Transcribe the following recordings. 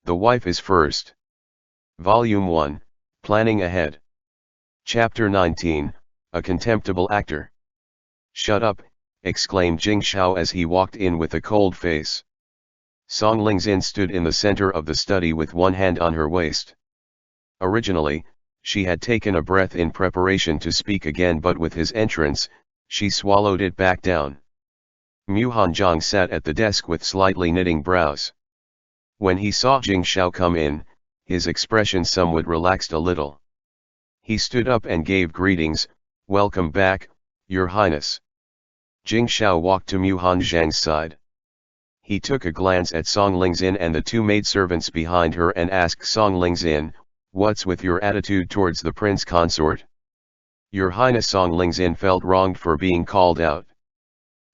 The Wife is First. Volume 1, Planning Ahead. Chapter 19, A Contemptible Actor. "Shut up," exclaimed Jing Shao as he walked in with a cold face. Song Lingzin stood in the center of the study with one hand on her waist. Originally, she had taken a breath in preparation to speak again, but with his entrance, she swallowed it back down. Mu Hanjiang sat at the desk with slightly knitting brows. When he saw Jing Shao come in, his expression somewhat relaxed a little. He stood up and gave greetings. "Welcome back, Your Highness." Jing Shao walked to Mu Hanjiang's side. He took a glance at Song Lingzin and the two maidservants behind her and asked Song Lingzin, "What's with your attitude towards the prince consort?" "Your Highness." Song Lingzin felt wronged for being called out.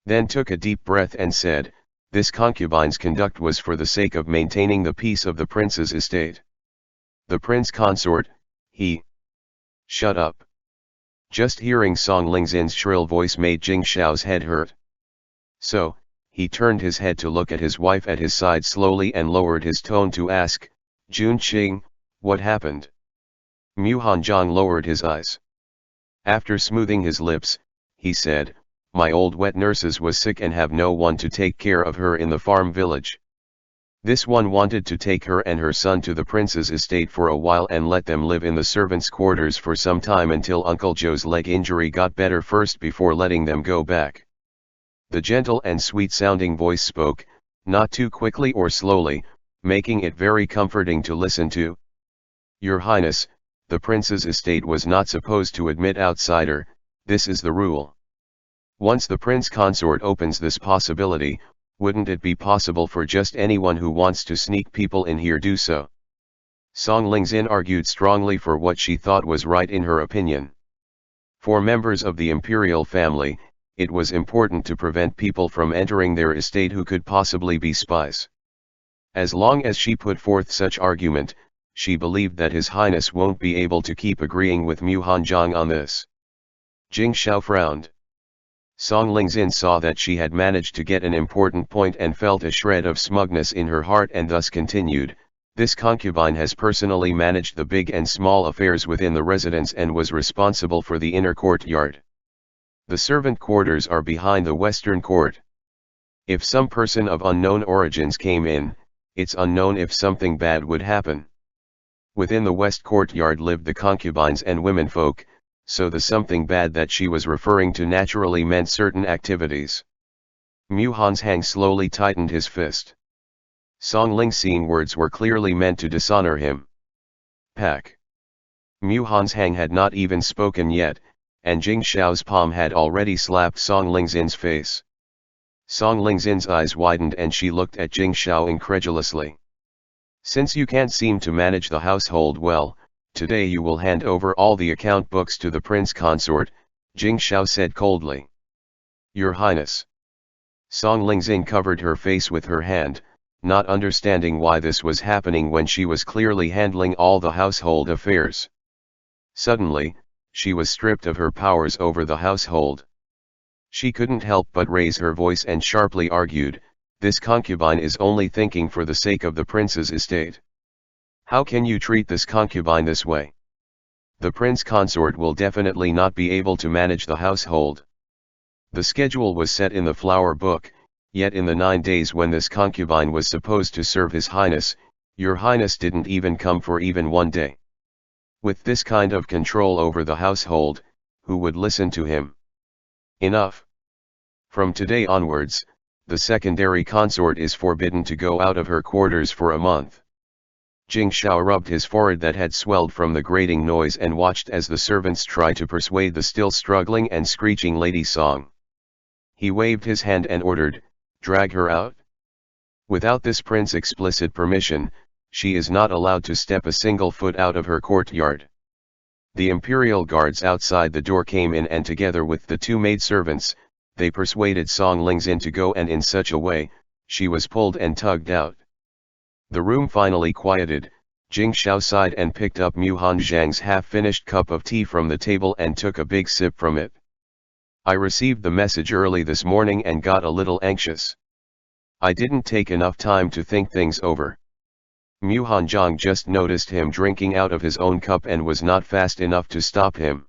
Then took a deep breath and said, "This concubine's conduct was for the sake of maintaining the peace of the prince's estate. The prince consort, he..." "Shut up." Just hearing Song Lingzin's shrill voice made Jing Shao's head hurt. So, he turned his head to look at his wife at his side slowly and lowered his tone to ask, "Jun Qing, what happened?" Mu Hanjiang lowered his eyes. After smoothing his lips, he said, "My old wet nurses was sick and have no one to take care of her in the farm village. This one wanted to take her and her son to the prince's estate for a while and let them live in the servants' quarters for some time until Uncle Joe's leg injury got better first before letting them go back." The gentle and sweet-sounding voice spoke, not too quickly or slowly, making it very comforting to listen to. "Your Highness, the prince's estate was not supposed to admit outsider, this is the rule. Once the prince consort opens this possibility, wouldn't it be possible for just anyone who wants to sneak people in here do so?" Song Lingzin argued strongly for what she thought was right in her opinion. For members of the imperial family, it was important to prevent people from entering their estate who could possibly be spies. As long as she put forth such argument, she believed that His Highness won't be able to keep agreeing with Mu Hanjiang on this. Jing Shao frowned. Song Lingzin saw that she had managed to get an important point and felt a shred of smugness in her heart and thus continued, "This concubine has personally managed the big and small affairs within the residence and was responsible for the inner courtyard. The servant quarters are behind the western court. If some person of unknown origins came in, it's unknown if something bad would happen. Within the west courtyard lived the concubines and womenfolk, so the something bad that she was referring to naturally meant certain activities." Mu Hanjiang slowly tightened his fist. Song Lingzin's words were clearly meant to dishonor him. Pack. Mu Hanjiang had not even spoken yet, and Jing Shao's palm had already slapped Song Lingzin's face. Song Lingzin's eyes widened and she looked at Jing Shao incredulously. "Since you can't seem to manage the household well, today you will hand over all the account books to the prince consort," Jing Shao said coldly. "Your Highness." Song Lingzin covered her face with her hand, not understanding why this was happening when she was clearly handling all the household affairs. Suddenly, she was stripped of her powers over the household. She couldn't help but raise her voice and sharply argued, "This concubine is only thinking for the sake of the prince's estate. How can you treat this concubine this way? The prince consort will definitely not be able to manage the household. The schedule was set in the flower book, yet in the 9 days when this concubine was supposed to serve His Highness, Your Highness didn't even come for even one day. With this kind of control over the household, who would listen to him? Enough. From today onwards, the secondary consort is forbidden to go out of her quarters for a month." Jing Shao rubbed his forehead that had swelled from the grating noise and watched as the servants tried to persuade the still struggling and screeching Lady Song. He waved his hand and ordered, "Drag her out. Without this prince's explicit permission, she is not allowed to step a single foot out of her courtyard." The imperial guards outside the door came in and together with the two maidservants, they persuaded Song Lingzin to go, and in such a way, she was pulled and tugged out. The room finally quieted. Jing Shao sighed and picked up Mu Hanjiang's half-finished cup of tea from the table and took a big sip from it. "I received the message early this morning and got a little anxious. I didn't take enough time to think things over." Mu Hanzhong just noticed him drinking out of his own cup and was not fast enough to stop him.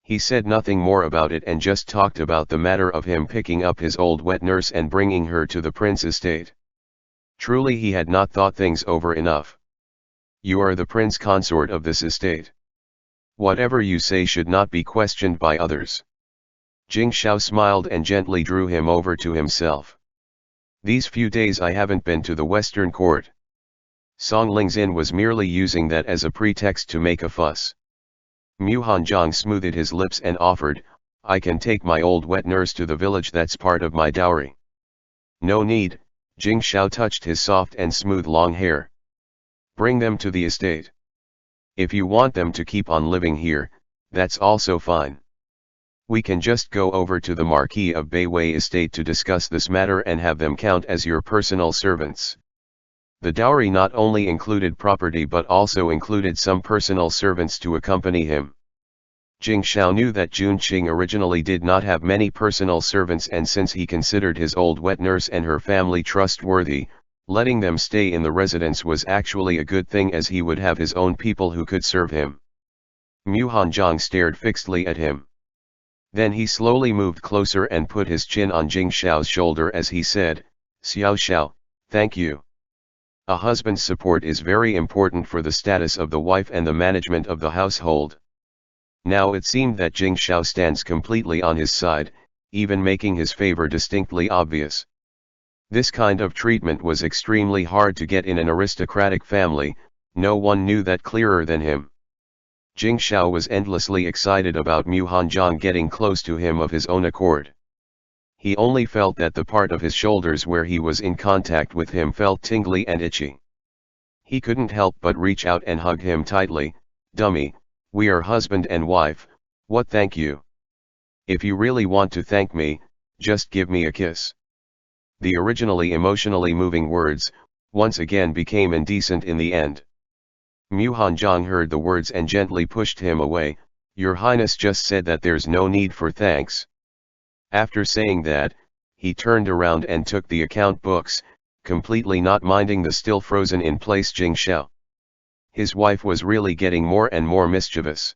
He said nothing more about it and just talked about the matter of him picking up his old wet nurse and bringing her to the prince's estate. Truly he had not thought things over enough. You are the prince consort of this estate. Whatever you say should not be questioned by others. Jing Shao smiled and gently drew him over to himself. These few days I haven't been to the Western court. Song Lingzin was merely using that as a pretext to make a fuss. Mu Hanzhong smoothed his lips and offered, I can take my old wet nurse to the village, that's part of my dowry. No need, Jing Shao touched his soft and smooth long hair. Bring them to the estate. If you want them to keep on living here, that's also fine. We can just go over to the Marquis of Beiwei estate to discuss this matter and have them count as your personal servants. The dowry not only included property but also included some personal servants to accompany him. Jing Shao knew that Jun Qing originally did not have many personal servants, and since he considered his old wet nurse and her family trustworthy, letting them stay in the residence was actually a good thing, as he would have his own people who could serve him. Mu Hanzhong stared fixedly at him. Then he slowly moved closer and put his chin on Jing Shao's shoulder as he said, Xiao Xiao, thank you. A husband's support is very important for the status of the wife and the management of the household. Now it seemed that Jing Shao stands completely on his side, even making his favor distinctly obvious. This kind of treatment was extremely hard to get in an aristocratic family, no one knew that clearer than him. Jing Shao was endlessly excited about Mu Hanzhong getting close to him of his own accord. He only felt that the part of his shoulders where he was in contact with him felt tingly and itchy. He couldn't help but reach out and hug him tightly. Dummy, we are husband and wife, what thank you? If you really want to thank me, just give me a kiss. The originally emotionally moving words, once again became indecent in the end. Mu Hanzhong heard the words and gently pushed him away. Your Highness just said that there's no need for thanks. After saying that, he turned around and took the account books, completely not minding the still frozen in place Jing Shao. His wife was really getting more and more mischievous.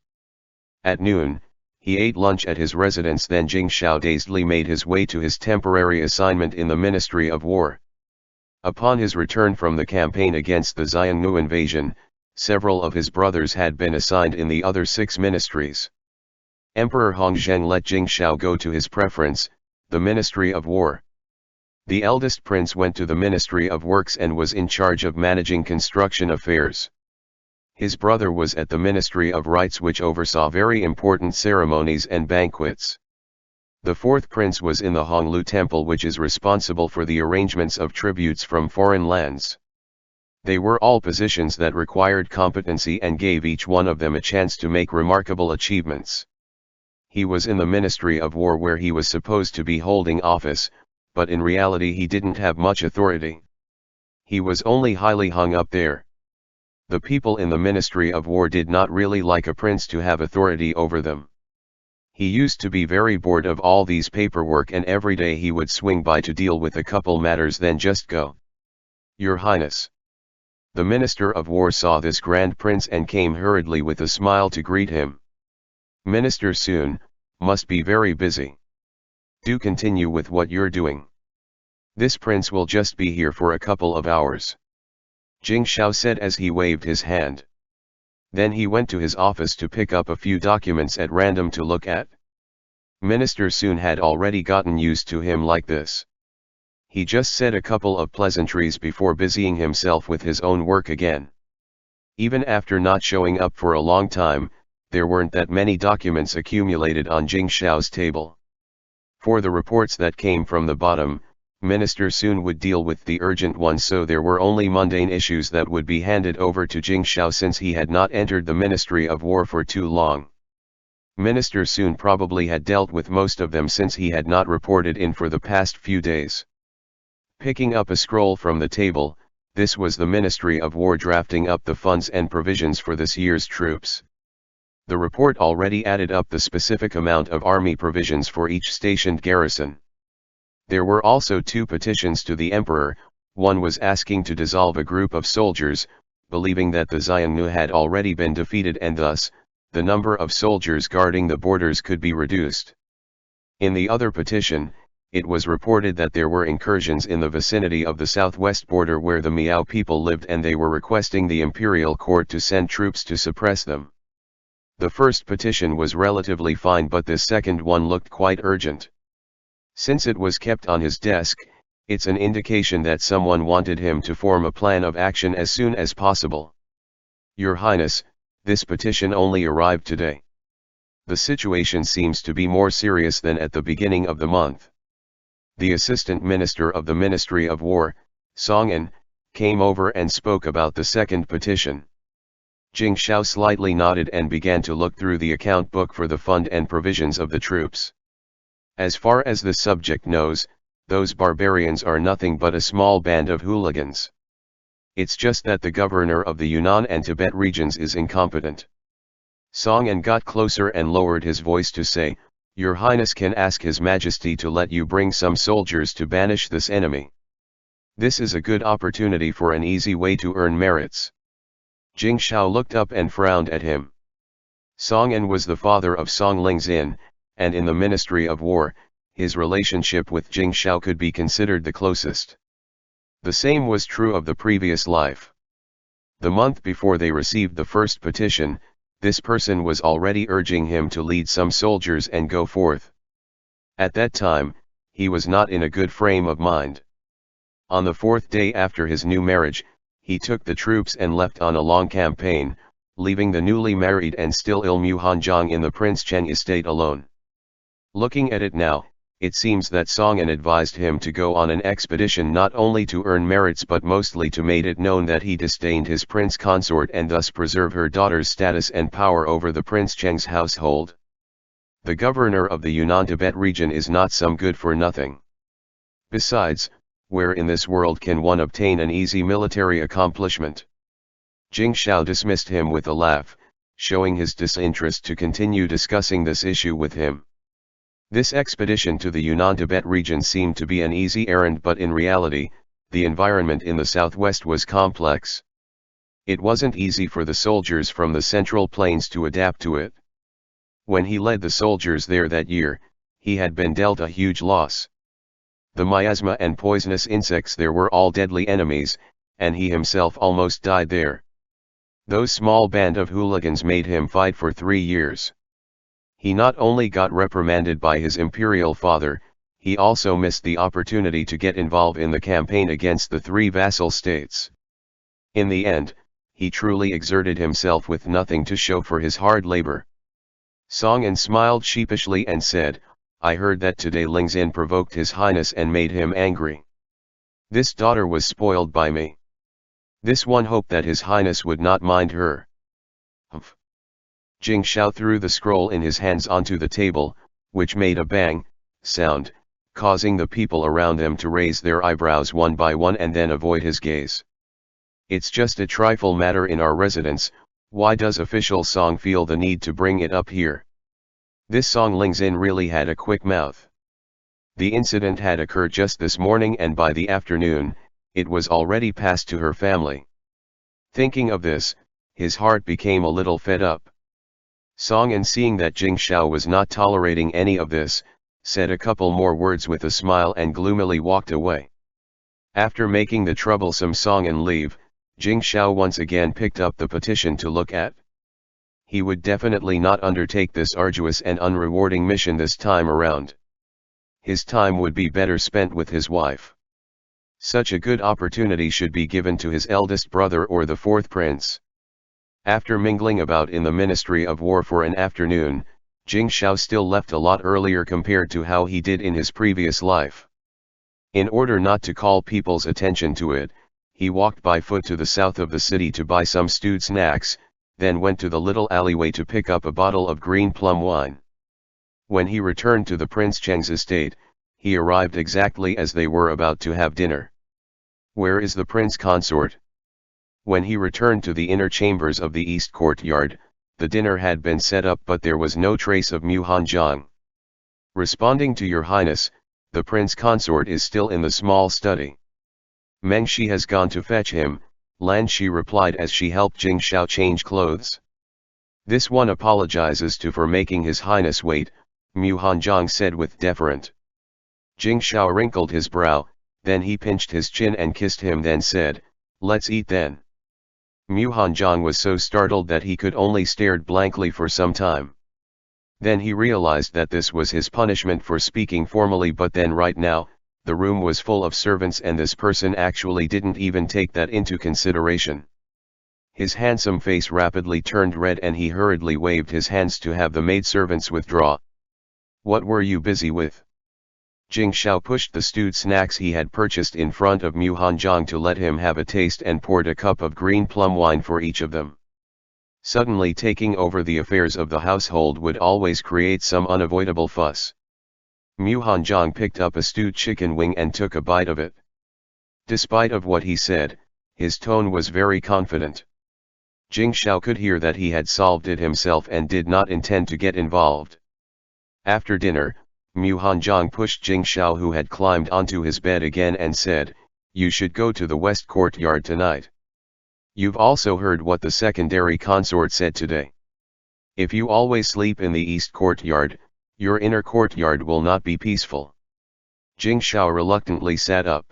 At noon, he ate lunch at his residence, then Jing Shao dazedly made his way to his temporary assignment in the Ministry of War. Upon his return from the campaign against the Xiongnu invasion, several of his brothers had been assigned in the other 6 ministries. Emperor Hongzheng let Jing Shao go to his preference, the Ministry of War. The eldest prince went to the Ministry of Works and was in charge of managing construction affairs. His brother was at the Ministry of Rites, which oversaw very important ceremonies and banquets. The 4th prince was in the Honglu Temple, which is responsible for the arrangements of tributes from foreign lands. They were all positions that required competency and gave each one of them a chance to make remarkable achievements. He was in the Ministry of War, where he was supposed to be holding office, but in reality he didn't have much authority. He was only highly hung up there. The people in the Ministry of War did not really like a prince to have authority over them. He used to be very bored of all these paperwork, and every day he would swing by to deal with a couple matters, then just go. Your Highness. The Minister of War saw this grand prince and came hurriedly with a smile to greet him. Minister Sun, must be very busy. Do continue with what you're doing. This prince will just be here for a couple of hours. Jing Shao said as he waved his hand. Then he went to his office to pick up a few documents at random to look at. Minister Sun had already gotten used to him like this. He just said a couple of pleasantries before busying himself with his own work again. Even after not showing up for a long time, there weren't that many documents accumulated on Jing Shao's table. For the reports that came from the bottom, Minister Sun would deal with the urgent ones, so there were only mundane issues that would be handed over to Jing Shao since he had not entered the Ministry of War for too long. Minister Sun probably had dealt with most of them since he had not reported in for the past few days. Picking up a scroll from the table, this was the Ministry of War drafting up the funds and provisions for this year's troops. The report already added up the specific amount of army provisions for each stationed garrison. There were also 2 petitions to the emperor, one was asking to dissolve a group of soldiers, believing that the Xiongnu had already been defeated and thus, the number of soldiers guarding the borders could be reduced. In the other petition, it was reported that there were incursions in the vicinity of the southwest border where the Miao people lived and they were requesting the imperial court to send troops to suppress them. The first petition was relatively fine, but this second one looked quite urgent. Since it was kept on his desk, it's an indication that someone wanted him to form a plan of action as soon as possible. Your Highness, this petition only arrived today. The situation seems to be more serious than at the beginning of the month. The Assistant Minister of the Ministry of War, Song An, came over and spoke about the second petition. Jing Shao slightly nodded and began to look through the account book for the fund and provisions of the troops. As far as the subject knows, those barbarians are nothing but a small band of hooligans. It's just that the governor of the Yunnan and Tibet regions is incompetent. Song An got closer and lowered his voice to say, Your Highness can ask His Majesty to let you bring some soldiers to banish this enemy. This is a good opportunity for an easy way to earn merits. Jing Shao looked up and frowned at him. Song An was the father of Song Lingzin, and in the Ministry of War, his relationship with Jing Shao could be considered the closest. The same was true of the previous life. The month before they received the first petition, this person was already urging him to lead some soldiers and go forth. At that time, he was not in a good frame of mind. On the fourth day after his new marriage, he took the troops and left on a long campaign, leaving the newly married and still ill Mu Hanjiang in the Prince Cheng estate alone. Looking at it now, it seems that Song An advised him to go on an expedition not only to earn merits but mostly to make it known that he disdained his prince consort and thus preserve her daughter's status and power over the Prince Cheng's household. The governor of the Yunnan Tibet region is not some good for nothing. Besides, where in this world can one obtain an easy military accomplishment? Jing Shao dismissed him with a laugh, showing his disinterest to continue discussing this issue with him. This expedition to the Yunnan Tibet region seemed to be an easy errand, but in reality, the environment in the southwest was complex. It wasn't easy for the soldiers from the Central Plains to adapt to it. When he led the soldiers there that year, he had been dealt a huge loss. The miasma and poisonous insects there were all deadly enemies, and he himself almost died there. Those small band of hooligans made him fight for 3 years. He not only got reprimanded by his imperial father, he also missed the opportunity to get involved in the campaign against the 3 vassal states. In the end, he truly exerted himself with nothing to show for his hard labor. Song An smiled sheepishly and said, I heard that today Lingzin provoked His Highness and made him angry. This daughter was spoiled by me. This one hoped that His Highness would not mind her. Humph. Jing Shao threw the scroll in his hands onto the table, which made a bang sound, causing the people around them to raise their eyebrows one by one and then avoid his gaze. It's just a trifle matter in our residence, why does official Song feel the need to bring it up here? This Song Lingzin really had a quick mouth. The incident had occurred just this morning and by the afternoon, it was already passed to her family. Thinking of this, his heart became a little fed up. Song An, seeing that Jing Shao was not tolerating any of this, said a couple more words with a smile and gloomily walked away. After making the troublesome Song An leave, Jing Shao once again picked up the petition to look at. He would definitely not undertake this arduous and unrewarding mission this time around. His time would be better spent with his wife. Such a good opportunity should be given to his eldest brother or the 4th prince. After mingling about in the Ministry of War for an afternoon, Jing Shao still left a lot earlier compared to how he did in his previous life. In order not to call people's attention to it, he walked by foot to the south of the city to buy some stewed snacks, then went to the little alleyway to pick up a bottle of green plum wine. When he returned to the Prince Cheng's estate, he arrived exactly as they were about to have dinner. Where is the prince consort? When he returned to the inner chambers of the east courtyard, the dinner had been set up but there was no trace of Mu Hanjiang. Responding to your highness, the prince consort is still in the small study. Meng Shi has gone to fetch him, Lan Shi replied as she helped Jing Shao change clothes. This one apologizes to for making his highness wait, Mu Hanjiang said with deferent. Jing Shao wrinkled his brow, then he pinched his chin and kissed him, then said, "Let's eat then." Mu Hanjiang was so startled that he could only stared blankly for some time. Then he realized that this was his punishment for speaking formally, but then right now, the room was full of servants and this person actually didn't even take that into consideration. His handsome face rapidly turned red and he hurriedly waved his hands to have the maidservants withdraw. "What were you busy with?" Jing Shao pushed the stewed snacks he had purchased in front of Mu Hanjiang to let him have a taste and poured a cup of green plum wine for each of them. Suddenly taking over the affairs of the household would always create some unavoidable fuss. Mu Hanjiang picked up a stewed chicken wing and took a bite of it. Despite of what he said, his tone was very confident. Jing Shao could hear that he had solved it himself and did not intend to get involved. After dinner, Mu Hanjiang pushed Jing Shao, who had climbed onto his bed again, and said, "You should go to the west courtyard tonight. You've also heard what the secondary consort said today. If you always sleep in the east courtyard, your inner courtyard will not be peaceful." Jing Shao reluctantly sat up.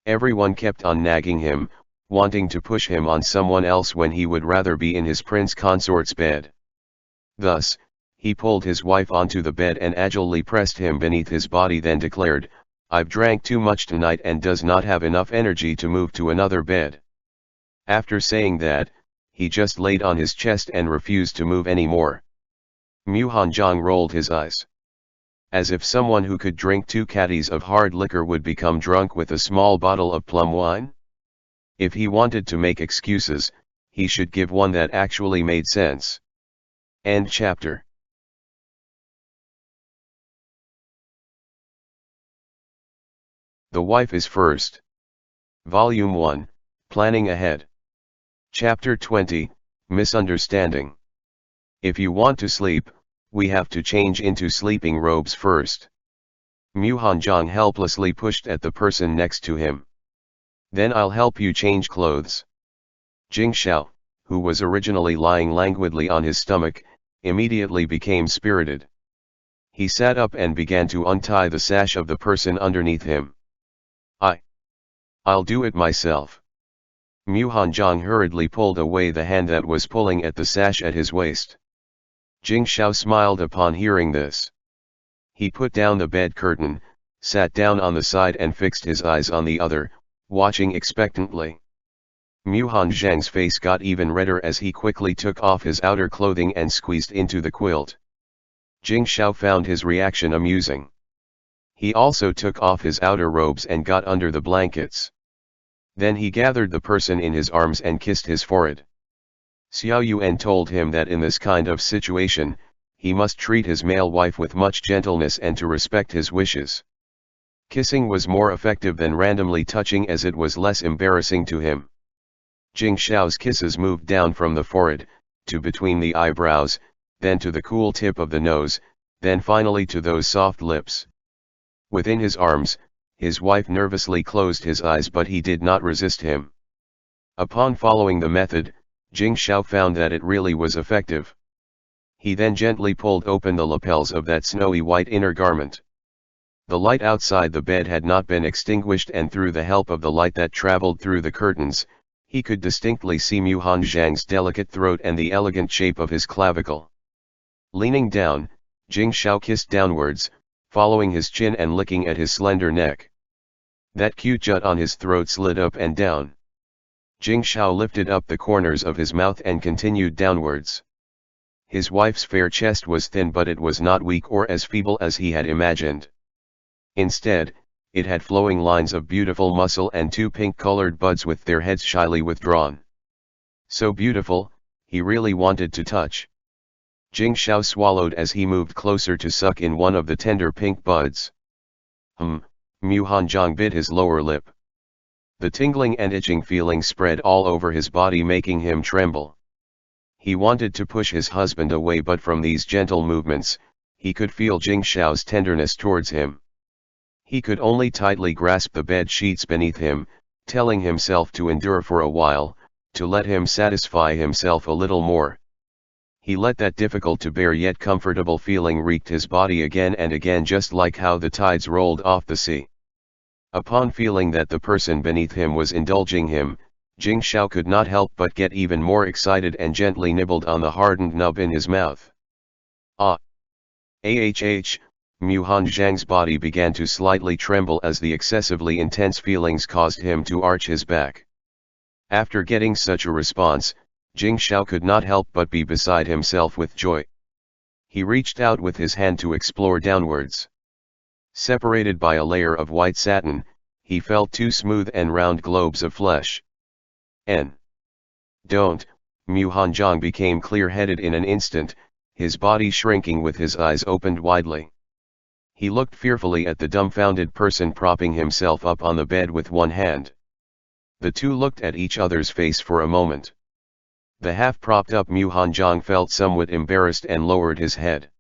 Everyone kept on nagging him, wanting to push him on someone else when he would rather be in his prince consort's bed. Thus, he pulled his wife onto the bed and agilely pressed him beneath his body, then declared, "I've drank too much tonight and does not have enough energy to move to another bed." After saying that, he just laid on his chest and refused to move any more. Mu Hanjiang rolled his eyes. As if someone who could drink 2 caddies of hard liquor would become drunk with a small bottle of plum wine? If he wanted to make excuses, he should give one that actually made sense. End chapter. The Wife is First. Volume 1, Planning Ahead. Chapter 20, Misunderstanding. If you want to sleep, we have to change into sleeping robes first. Mu Hanjiang helplessly pushed at the person next to him. "Then I'll help you change clothes." Jing Shao, who was originally lying languidly on his stomach, immediately became spirited. He sat up and began to untie the sash of the person underneath him. I'll do it myself." Mu Hanjiang hurriedly pulled away the hand that was pulling at the sash at his waist. Jing Shao smiled upon hearing this. He put down the bed curtain, sat down on the side and fixed his eyes on the other, watching expectantly. Mu Hanjiang's face got even redder as he quickly took off his outer clothing and squeezed into the quilt. Jing Shao found his reaction amusing. He also took off his outer robes and got under the blankets. Then he gathered the person in his arms and kissed his forehead. Xiao Yuan told him that in this kind of situation, he must treat his male wife with much gentleness and to respect his wishes. Kissing was more effective than randomly touching, as it was less embarrassing to him. Jing Shao's kisses moved down from the forehead, to between the eyebrows, then to the cool tip of the nose, then finally to those soft lips. Within his arms, his wife nervously closed his eyes, but he did not resist him. Upon following the method, Jing Shao found that it really was effective. He then gently pulled open the lapels of that snowy white inner garment. The light outside the bed had not been extinguished, and through the help of the light that traveled through the curtains, he could distinctly see Mu Hanjiang's delicate throat and the elegant shape of his clavicle. Leaning down, Jing Shao kissed downwards, following his chin and licking at his slender neck. That cute jut on his throat slid up and down. Jing Shao lifted up the corners of his mouth and continued downwards. His wife's fair chest was thin, but it was not weak or as feeble as he had imagined. Instead, it had flowing lines of beautiful muscle and 2 pink-colored buds with their heads shyly withdrawn. So beautiful, he really wanted to touch. Jing Shao swallowed as he moved closer to suck in one of the tender pink buds. Mu Hanjiang bit his lower lip. The tingling and itching feeling spread all over his body, making him tremble. He wanted to push his husband away, but from these gentle movements, he could feel Jing Shao's tenderness towards him. He could only tightly grasp the bed sheets beneath him, telling himself to endure for a while, to let him satisfy himself a little more. He let that difficult to bear yet comfortable feeling wreak his body again and again, just like how the tides rolled off the sea. Upon feeling that the person beneath him was indulging him, Jing Shao could not help but get even more excited and gently nibbled on the hardened nub in his mouth. Ah! Mu Hanzhang's body began to slightly tremble as the excessively intense feelings caused him to arch his back. After getting such a response, Jing Shao could not help but be beside himself with joy. He reached out with his hand to explore downwards. Separated by a layer of white satin, he felt two smooth and round globes of flesh. Don't, Mu Hanzhang became clear-headed in an instant, his body shrinking with his eyes opened widely. He looked fearfully at the dumbfounded person propping himself up on the bed with one hand. The two looked at each other's face for a moment. The half-propped-up Mu Hanzhang felt somewhat embarrassed and lowered his head.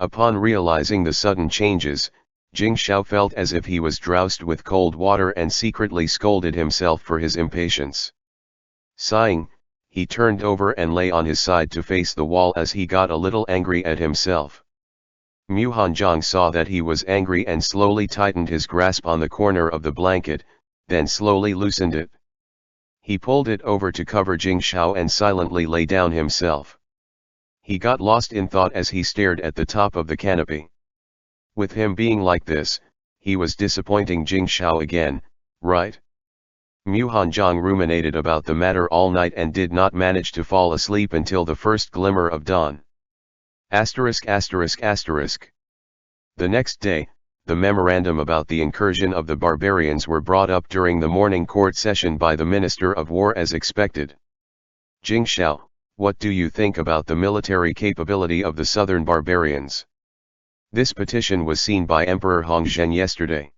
Upon realizing the sudden changes, Jing Shao felt as if he was doused with cold water and secretly scolded himself for his impatience. Sighing, he turned over and lay on his side to face the wall as he got a little angry at himself. Mu Hanzhang saw that he was angry and slowly tightened his grasp on the corner of the blanket, then slowly loosened it. He pulled it over to cover Jing Shao and silently lay down himself. He got lost in thought as he stared at the top of the canopy. With him being like this, he was disappointing Jing Shao again, right? Mu Hanzhang ruminated about the matter all night and did not manage to fall asleep until the first glimmer of dawn. ******. The next day, the memorandum about the incursion of the barbarians were brought up during the morning court session by the Minister of War as expected. Jing Shao, what do you think about the military capability of the southern barbarians? This petition was seen by Emperor Hongzhen yesterday.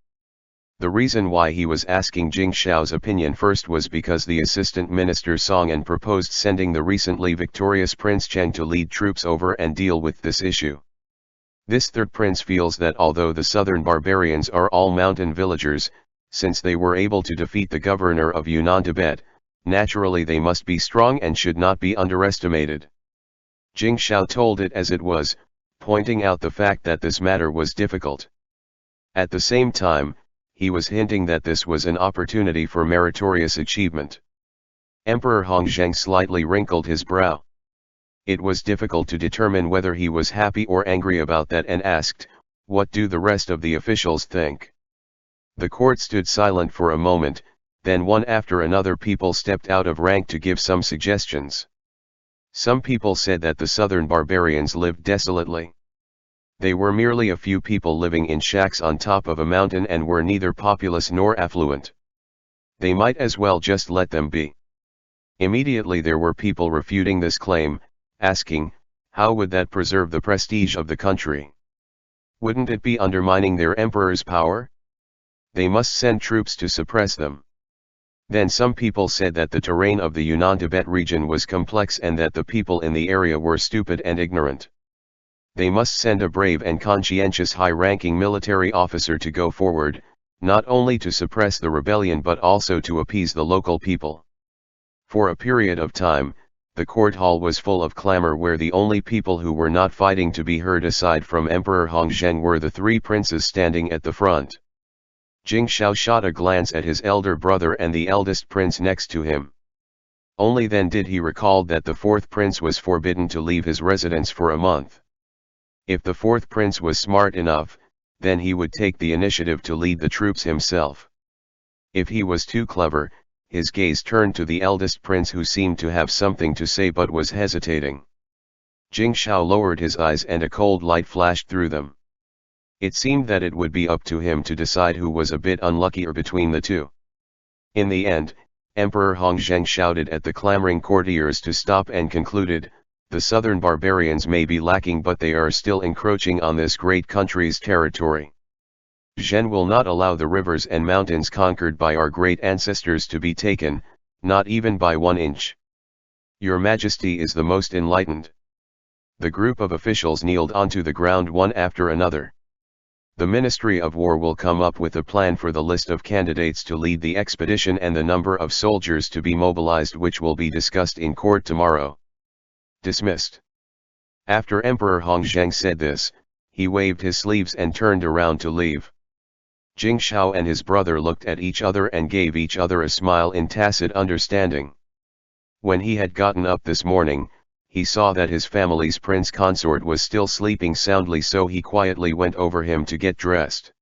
The reason why he was asking Jing Shao's opinion first was because the assistant minister Song An proposed sending the recently victorious Prince Cheng to lead troops over and deal with this issue. This third prince feels that although the southern barbarians are all mountain villagers, since they were able to defeat the governor of Yunnan Tibet, naturally they must be strong and should not be underestimated. Jing Shao told it as it was, pointing out the fact that this matter was difficult. At the same time, he was hinting that this was an opportunity for meritorious achievement. Emperor Hongzheng slightly wrinkled his brow. It was difficult to determine whether he was happy or angry about that and asked, "What do the rest of the officials think?" The court stood silent for a moment, then one after another people stepped out of rank to give some suggestions. Some people said that the southern barbarians lived desolately. They were merely a few people living in shacks on top of a mountain and were neither populous nor affluent. They might as well just let them be. Immediately there were people refuting this claim, asking, how would that preserve the prestige of the country? Wouldn't it be undermining their emperor's power? They must send troops to suppress them. Then some people said that the terrain of the Yunnan Tibet region was complex and that the people in the area were stupid and ignorant. They must send a brave and conscientious high-ranking military officer to go forward, not only to suppress the rebellion but also to appease the local people. For a period of time, the court hall was full of clamor where the only people who were not fighting to be heard aside from Emperor Hongzhen were the three princes standing at the front. Jing Shao shot a glance at his elder brother and the eldest prince next to him. Only then did he recall that the fourth prince was forbidden to leave his residence for a month. If the fourth prince was smart enough, then he would take the initiative to lead the troops himself. If he was too clever, his gaze turned to the eldest prince who seemed to have something to say but was hesitating. Jing Shao lowered his eyes and a cold light flashed through them. It seemed that it would be up to him to decide who was a bit unluckier between the two. In the end, Emperor Hongzhen shouted at the clamoring courtiers to stop and concluded, "The southern barbarians may be lacking but they are still encroaching on this great country's territory. Zhen will not allow the rivers and mountains conquered by our great ancestors to be taken, not even by 1 inch. Your Majesty is the most enlightened." The group of officials kneeled onto the ground one after another. The Ministry of War will come up with a plan for the list of candidates to lead the expedition and the number of soldiers to be mobilized, which will be discussed in court tomorrow. Dismissed. After Emperor Hongzheng said this, he waved his sleeves and turned around to leave. Jing Shao and his brother looked at each other and gave each other a smile in tacit understanding. When he had gotten up this morning, he saw that his family's prince consort was still sleeping soundly, so he quietly went over him to get dressed.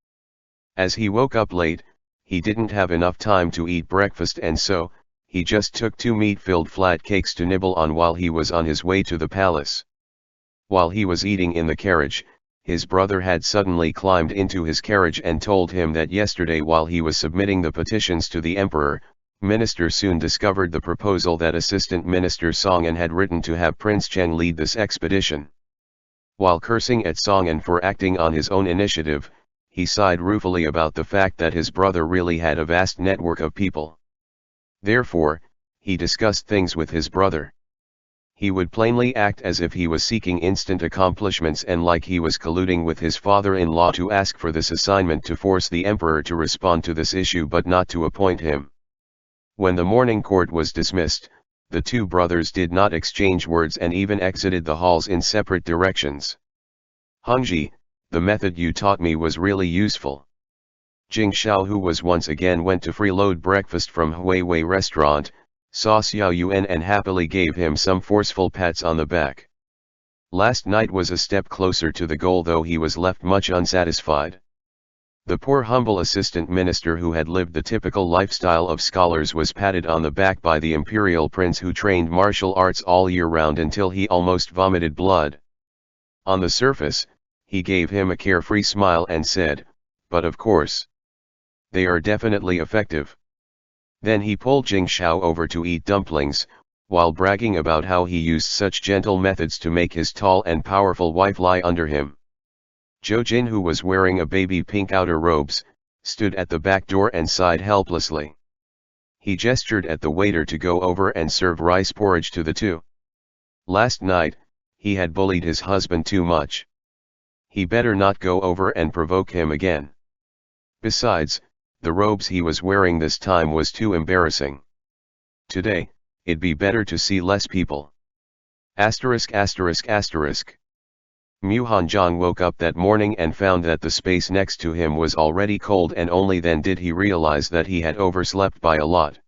As he woke up late, he didn't have enough time to eat breakfast, and so, he just took 2 meat-filled flat cakes to nibble on while he was on his way to the palace. While he was eating in the carriage, his brother had suddenly climbed into his carriage and told him that yesterday, while he was submitting the petitions to the emperor, Minister Sun discovered the proposal that Assistant Minister Song An had written to have Prince Cheng lead this expedition. While cursing at Song An for acting on his own initiative, he sighed ruefully about the fact that his brother really had a vast network of people. Therefore, he discussed things with his brother. He would plainly act as if he was seeking instant accomplishments and like he was colluding with his father-in-law to ask for this assignment to force the emperor to respond to this issue but not to appoint him. When the morning court was dismissed, the 2 brothers did not exchange words and even exited the halls in separate directions. "Hongji, the method you taught me was really useful." Jing Shao, who was once again went to freeload breakfast from Huiwei restaurant, saw Xiao Yuan and happily gave him some forceful pats on the back. Last night was a step closer to the goal, though he was left much unsatisfied. The poor humble assistant minister who had lived the typical lifestyle of scholars was patted on the back by the imperial prince, who trained martial arts all year round until he almost vomited blood. On the surface, he gave him a carefree smile and said, "But of course, they are definitely effective." Then he pulled Jing Shao over to eat dumplings, while bragging about how he used such gentle methods to make his tall and powerful wife lie under him. Zhou Jin, who was wearing a baby pink outer robes, stood at the back door and sighed helplessly. He gestured at the waiter to go over and serve rice porridge to the 2. Last night, he had bullied his husband too much. He better not go over and provoke him again. Besides, the robes he was wearing this time was too embarrassing. Today, it'd be better to see less people. *******. Mu Hanzhong woke up that morning and found that the space next to him was already cold, and only then did he realize that he had overslept by a lot.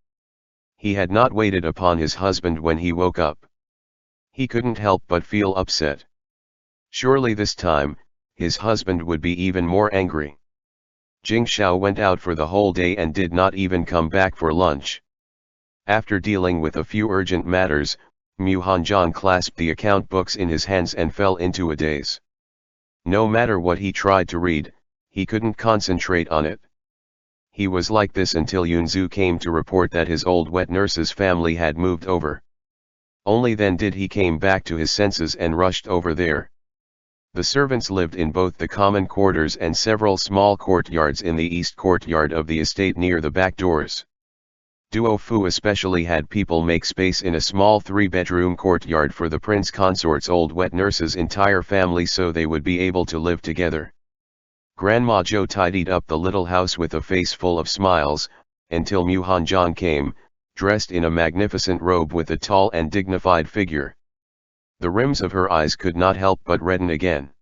He had not waited upon his husband when he woke up. He couldn't help but feel upset. Surely this time, his husband would be even more angry. Jing Shao went out for the whole day and did not even come back for lunch. After dealing with a few urgent matters, Mu Hanzhong clasped the account books in his hands and fell into a daze. No matter what he tried to read, he couldn't concentrate on it. He was like this until Yunzu came to report that his old wet nurse's family had moved over. Only then did he came back to his senses and rushed over there. The servants lived in both the common quarters and several small courtyards in the east courtyard of the estate near the back doors. Duo Fu especially had people make space in a small 3-bedroom courtyard for the prince consort's old wet nurse's entire family, so they would be able to live together. Grandma Zhou tidied up the little house with a face full of smiles, until Mu Hanzhong came, dressed in a magnificent robe with a tall and dignified figure. The rims of her eyes could not help but redden again.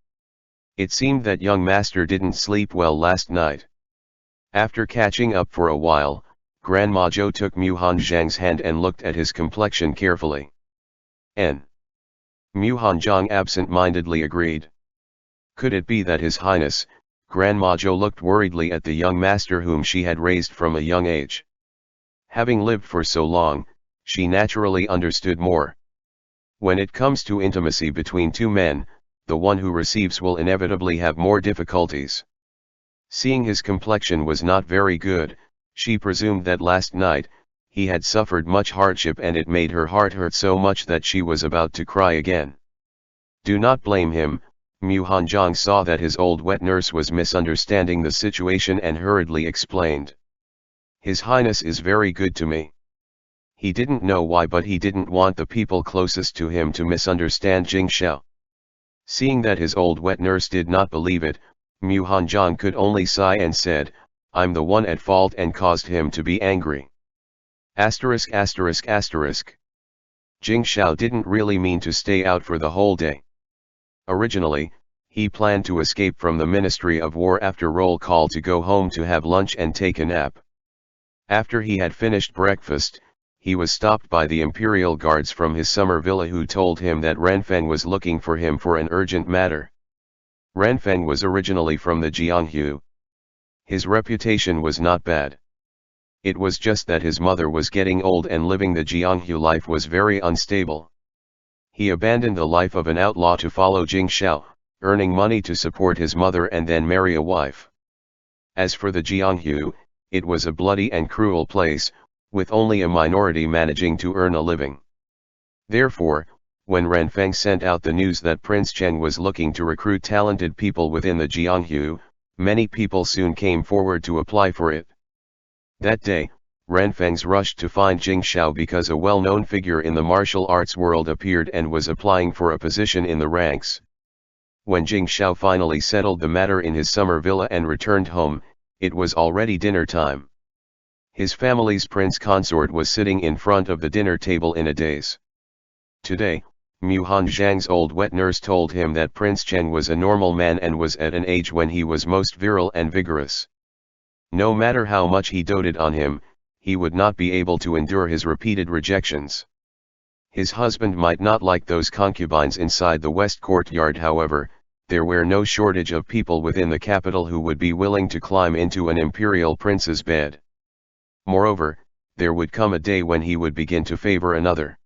It seemed that young master didn't sleep well last night. After catching up for a while, Grandma Zhou took Mu Hanzhong's hand and looked at his complexion carefully. Mu Hanzhong absent-mindedly agreed. Could it be that His Highness, Grandma Zhou looked worriedly at the young master whom she had raised from a young age. Having lived for so long, she naturally understood more. When it comes to intimacy between 2 men, the one who receives will inevitably have more difficulties. Seeing his complexion was not very good, she presumed that last night, he had suffered much hardship, and it made her heart hurt so much that she was about to cry again. Do not blame him. Mu Hanzhong saw that his old wet nurse was misunderstanding the situation and hurriedly explained. His Highness is very good to me. He didn't know why, but he didn't want the people closest to him to misunderstand Jing Shao. Seeing that his old wet nurse did not believe it, Mu Hanjiang could only sigh and said, "I'm the one at fault and caused him to be angry." Asterisk asterisk asterisk. Jing Shao didn't really mean to stay out for the whole day. Originally, he planned to escape from the Ministry of War after roll call to go home to have lunch and take a nap. After he had finished breakfast, he was stopped by the imperial guards from his summer villa who told him that Renfeng was looking for him for an urgent matter. Renfeng was originally from the Jianghu. His reputation was not bad. It was just that his mother was getting old and living the Jianghu life was very unstable. He abandoned the life of an outlaw to follow Jing Shao, earning money to support his mother and then marry a wife. As for the Jianghu, it was a bloody and cruel place, with only a minority managing to earn a living. Therefore, when Renfeng sent out the news that Prince Chen was looking to recruit talented people within the Jianghu, many people soon came forward to apply for it. That day, Renfeng's rushed to find Jing Shao because a well-known figure in the martial arts world appeared and was applying for a position in the ranks. When Jing Shao finally settled the matter in his summer villa and returned home, it was already dinner time. His family's prince consort was sitting in front of the dinner table in a daze. Today, Mu Hanjiang's old wet nurse told him that Prince Chen was a normal man and was at an age when he was most virile and vigorous. No matter how much he doted on him, he would not be able to endure his repeated rejections. His husband might not like those concubines inside the west courtyard, however, there were no shortage of people within the capital who would be willing to climb into an imperial prince's bed. Moreover, there would come a day when he would begin to favor another.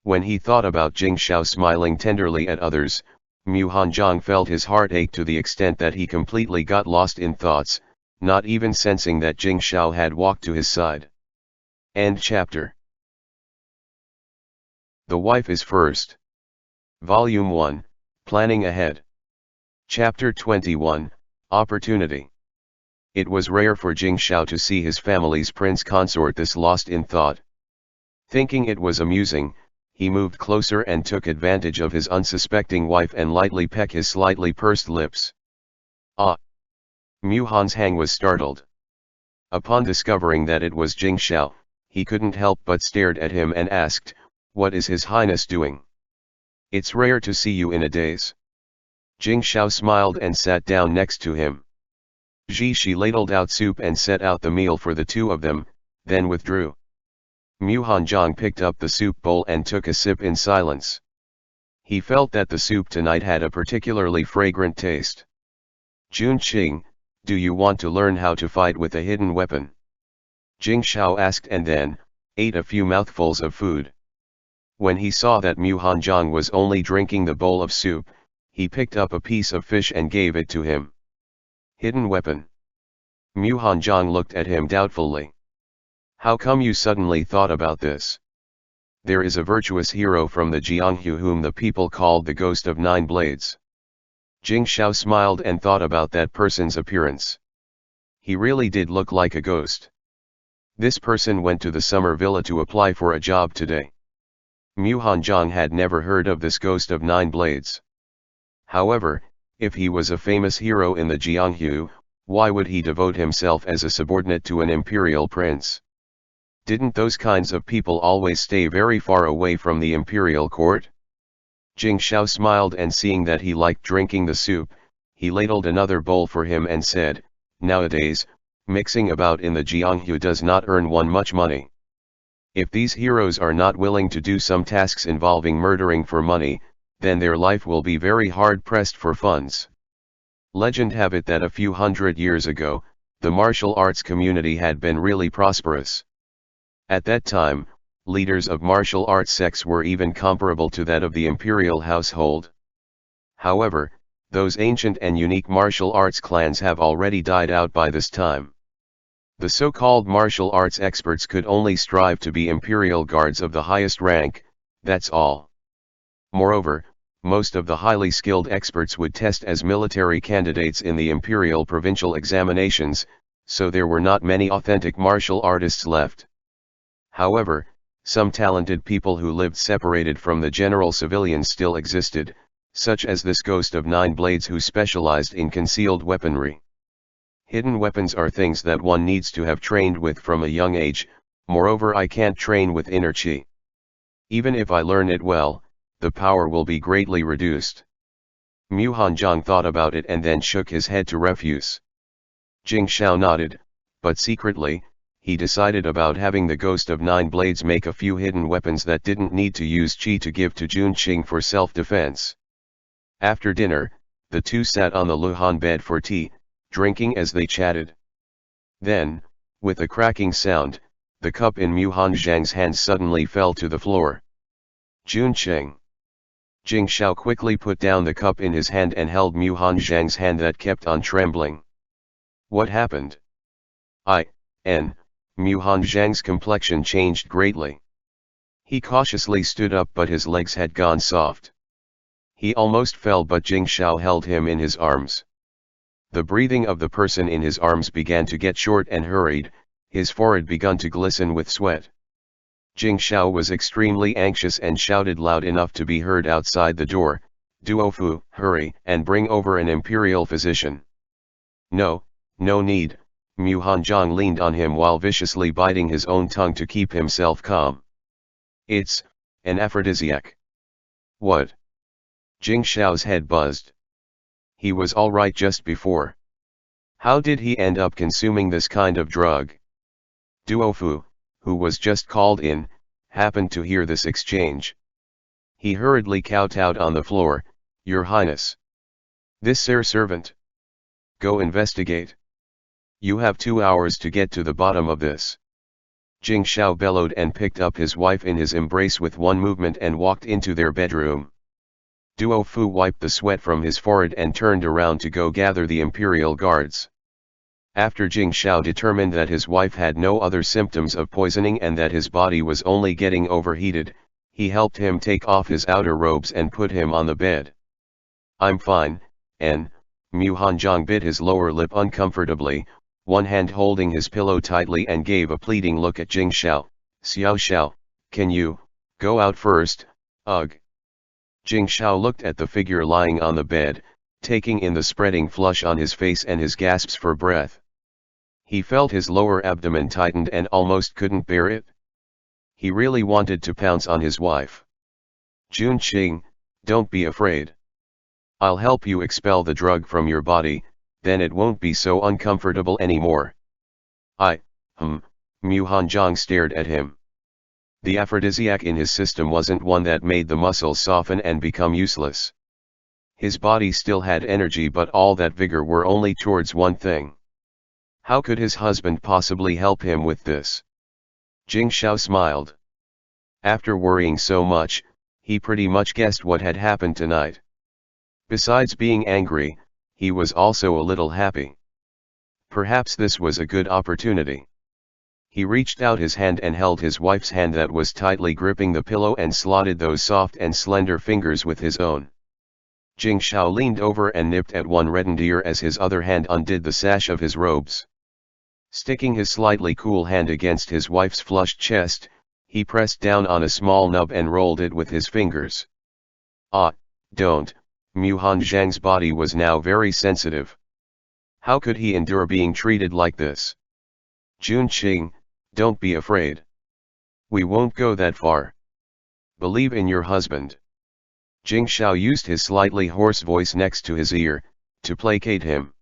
When he thought about Jing Shao smiling tenderly at others, Mu Hanjiang felt his heart ache to the extent that he completely got lost in thoughts, not even sensing that Jing Shao had walked to his side. End chapter. The Wife is First. Volume 1, Planning Ahead. Chapter 21, Opportunity. It was rare for Jing Shao to see his family's prince consort this lost in thought. Thinking it was amusing, he moved closer and took advantage of his unsuspecting wife and lightly pecked his slightly pursed lips. Ah! Mu Hanjiang was startled. Upon discovering that it was Jing Shao, he couldn't help but stared at him and asked, "What is His Highness doing? It's rare to see you in a daze." Jing Shao smiled and sat down next to him. She ladled out soup and set out the meal for the two of them, then withdrew. Mu Hanjiang picked up the soup bowl and took a sip in silence. He felt that the soup tonight had a particularly fragrant taste. "Jun Qing, do you want to learn how to fight with a hidden weapon?" Jing Shao asked and then ate a few mouthfuls of food. When he saw that Mu Hanjiang was only drinking the bowl of soup, he picked up a piece of fish and gave it to him. "Hidden weapon?" Mu Hanjiang looked at him doubtfully. "How come you suddenly thought about this? There is a virtuous hero from the Jianghu whom the people called the Ghost of Nine Blades." Jing Shao smiled and thought about that person's appearance. He really did look like a ghost. This person went to the summer villa to apply for a job today. Mu Hanjiang had never heard of this Ghost of Nine Blades. However, if he was a famous hero in the Jianghu, why would he devote himself as a subordinate to an imperial prince? Didn't those kinds of people always stay very far away from the imperial court? Jing Shao smiled, and seeing that he liked drinking the soup, he ladled another bowl for him and said, "Nowadays, mixing about in the Jianghu does not earn one much money. If these heroes are not willing to do some tasks involving murdering for money, then their life will be very hard-pressed for funds." Legend have it that a few hundred years ago, the martial arts community had been really prosperous. At that time, leaders of martial arts sects were even comparable to that of the imperial household. However, those ancient and unique martial arts clans have already died out by this time. The so-called martial arts experts could only strive to be imperial guards of the highest rank, that's all. Moreover, most of the highly skilled experts would test as military candidates in the imperial provincial examinations, so there were not many authentic martial artists left. However, some talented people who lived separated from the general civilians still existed, such as this ghost of 9 blades who specialized in concealed weaponry. Hidden weapons are things that one needs to have trained with from a young age, moreover I can't train with inner chi. Even if I learn it well, the power will be greatly reduced. Mu Hanjiang thought about it and then shook his head to refuse. Jing Shao nodded, but secretly, he decided about having the ghost of 9 blades make a few hidden weapons that didn't need to use qi to give to Jun Qing for self-defense. After dinner, the two sat on the Luhan bed for tea, drinking as they chatted. Then, with a cracking sound, the cup in Mu Hanjiang's hand suddenly fell to the floor. Jun Qing. Jing Shao quickly put down the cup in his hand and held Mu Hanjiang's hand that kept on trembling. What happened? Mu Hanjiang's complexion changed greatly. He cautiously stood up but his legs had gone soft. He almost fell but Jing Shao held him in his arms. The breathing of the person in his arms began to get short and hurried, his forehead began to glisten with sweat. Jing Shao was extremely anxious and shouted loud enough to be heard outside the door, "Duofu, hurry and bring over an imperial physician." No need, Mu Hanjiang leaned on him while viciously biting his own tongue to keep himself calm. It's an aphrodisiac. What? Jing Shao's head buzzed. He was all right just before. How did he end up consuming this kind of drug? Duofu, who was just called in, happened to hear this exchange. He hurriedly kowtowed on the floor, "Your Highness. This servant. Go investigate. You have 2 hours to get to the bottom of this." Jing Shao bellowed and picked up his wife in his embrace with one movement and walked into their bedroom. Duofu wiped the sweat from his forehead and turned around to go gather the imperial guards. After Jing Shao determined that his wife had no other symptoms of poisoning and that his body was only getting overheated, he helped him take off his outer robes and put him on the bed. "I'm fine," Mu Hanjiang bit his lower lip uncomfortably, one hand holding his pillow tightly and gave a pleading look at Jing Shao. "Xiao Shao, can you go out first, ugh." Jing Shao looked at the figure lying on the bed, taking in the spreading flush on his face and his gasps for breath. He felt his lower abdomen tightened and almost couldn't bear it. He really wanted to pounce on his wife. "Jun Qing, don't be afraid. I'll help you expel the drug from your body, then it won't be so uncomfortable anymore." Mu Hanjiang stared at him. The aphrodisiac in his system wasn't one that made the muscles soften and become useless. His body still had energy but all that vigor were only towards one thing. How could his husband possibly help him with this? Jing Shao smiled. After worrying so much, he pretty much guessed what had happened tonight. Besides being angry, he was also a little happy. Perhaps this was a good opportunity. He reached out his hand and held his wife's hand that was tightly gripping the pillow and slotted those soft and slender fingers with his own. Jing Shao leaned over and nipped at one reddened ear as his other hand undid the sash of his robes. Sticking his slightly cool hand against his wife's flushed chest, he pressed down on a small nub and rolled it with his fingers. Don't, Mu Hanjiang's body was now very sensitive. How could he endure being treated like this? "Jun Qing, don't be afraid. We won't go that far. Believe in your husband." Jing Shao used his slightly hoarse voice next to his ear, to placate him.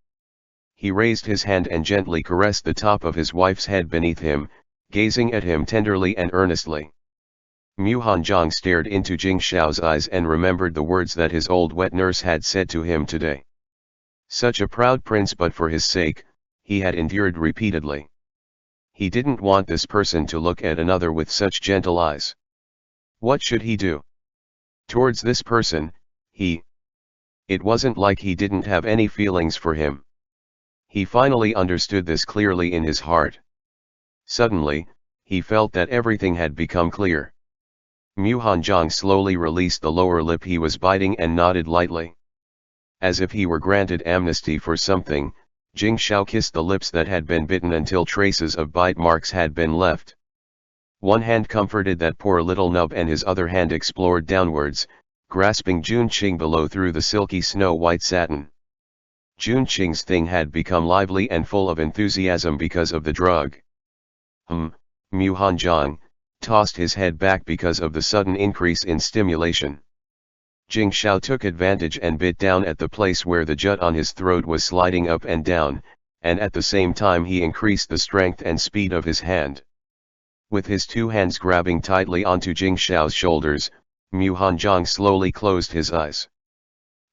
He raised his hand and gently caressed the top of his wife's head beneath him, gazing at him tenderly and earnestly. Mu Hanjiang stared into Jing Shao's eyes and remembered the words that his old wet nurse had said to him today. Such a proud prince, but for his sake, he had endured repeatedly. He didn't want this person to look at another with such gentle eyes. What should he do? Towards this person, it wasn't like he didn't have any feelings for him. He finally understood this clearly in his heart. Suddenly, he felt that everything had become clear. Mu Hanjiang slowly released the lower lip he was biting and nodded lightly. As if he were granted amnesty for something, Jing Shao kissed the lips that had been bitten until traces of bite marks had been left. One hand comforted that poor little nub and his other hand explored downwards, grasping Jun Qing below through the silky snow-white satin. Jun Qing's thing had become lively and full of enthusiasm because of the drug. Mu Hanjiang tossed his head back because of the sudden increase in stimulation. Jing Shao took advantage and bit down at the place where the jut on his throat was sliding up and down, and at the same time he increased the strength and speed of his hand. With his two hands grabbing tightly onto Jing Shao's shoulders, Mu Hanjiang slowly closed his eyes.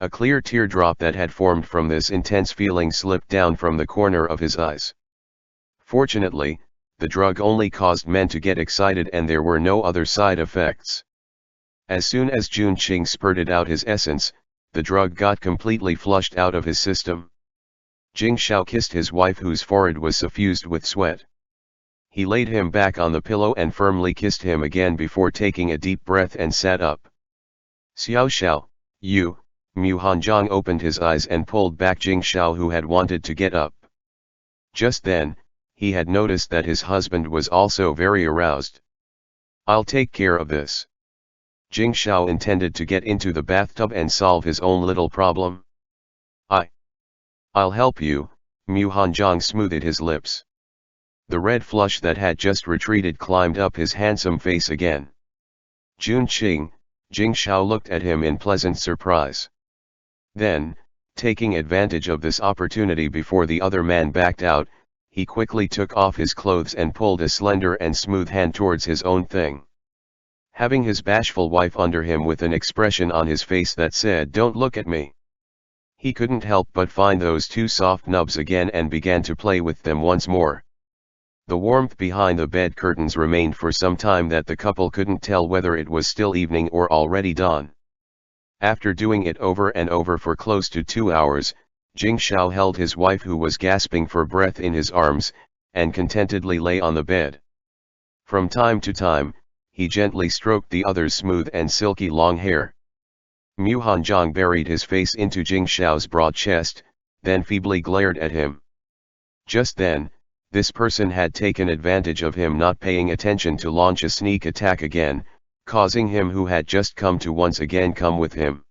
A clear teardrop that had formed from this intense feeling slipped down from the corner of his eyes. Fortunately, the drug only caused men to get excited and there were no other side effects. As soon as Jun Qing spurted out his essence, the drug got completely flushed out of his system. Jing Shao kissed his wife whose forehead was suffused with sweat. He laid him back on the pillow and firmly kissed him again before taking a deep breath and sat up. Xiao Shao, you, Mu Hanjiang opened his eyes and pulled back Jing Shao who had wanted to get up. Just then, he had noticed that his husband was also very aroused. I'll take care of this. Jing Shao intended to get into the bathtub and solve his own little problem. I'll help you, Mu Hanjiang smoothed his lips. The red flush that had just retreated climbed up his handsome face again. Jun Qing, Jing Shao looked at him in pleasant surprise. Then, taking advantage of this opportunity before the other man backed out, he quickly took off his clothes and pulled a slender and smooth hand towards his own thing. Having his bashful wife under him with an expression on his face that said, "Don't look at me," he couldn't help but find those two soft nubs again and began to play with them once more. The warmth behind the bed curtains remained for some time that the couple couldn't tell whether it was still evening or already dawn. After doing it over and over for close to 2 hours, Jing Shao held his wife who was gasping for breath in his arms, and contentedly lay on the bed. From time to time, he gently stroked the other's smooth and silky long hair. Mu Hanjiang buried his face into Jing Shao's broad chest, then feebly glared at him. Just then, this person had taken advantage of him not paying attention to launch a sneak attack again, causing him who had just come to once again come with him.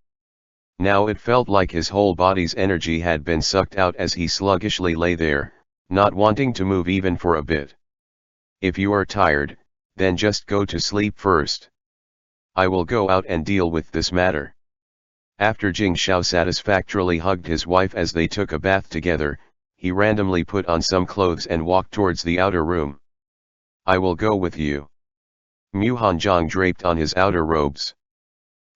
Now it felt like his whole body's energy had been sucked out as he sluggishly lay there, not wanting to move even for a bit. If you are tired, then just go to sleep first. I will go out and deal with this matter. After Jing Shao satisfactorily hugged his wife as they took a bath together, he randomly put on some clothes and walked towards the outer room. I will go with you. Mu Hanjiang draped on his outer robes.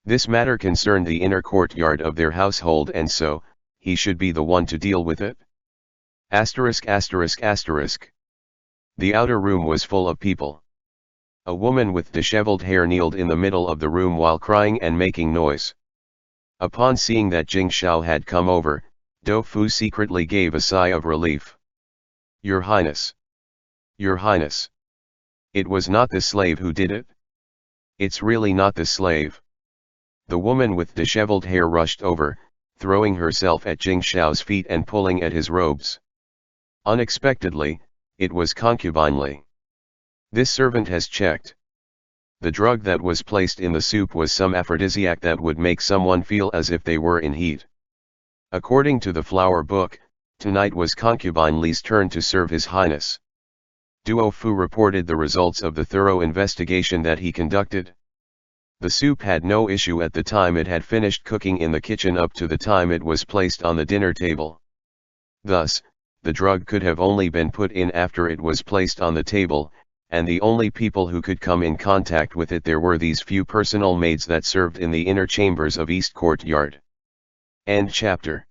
This matter concerned the inner courtyard of their household and so, he should be the one to deal with it. ******. The outer room was full of people. A woman with disheveled hair kneeled in the middle of the room while crying and making noise. Upon seeing that Jing Shao had come over, Do Fu secretly gave a sigh of relief. Your Highness. Your Highness. It was not the slave who did it? It's really not the slave. The woman with disheveled hair rushed over, throwing herself at Jing Shao's feet and pulling at his robes. Unexpectedly, it was concubine Li. This servant has checked. The drug that was placed in the soup was some aphrodisiac that would make someone feel as if they were in heat. According to the flower book, tonight was concubine Li's turn to serve His Highness. Duo Fu reported the results of the thorough investigation that he conducted. The soup had no issue at the time it had finished cooking in the kitchen up to the time it was placed on the dinner table. Thus, the drug could have only been put in after it was placed on the table, and the only people who could come in contact with it there were these few personal maids that served in the inner chambers of East Courtyard. End chapter.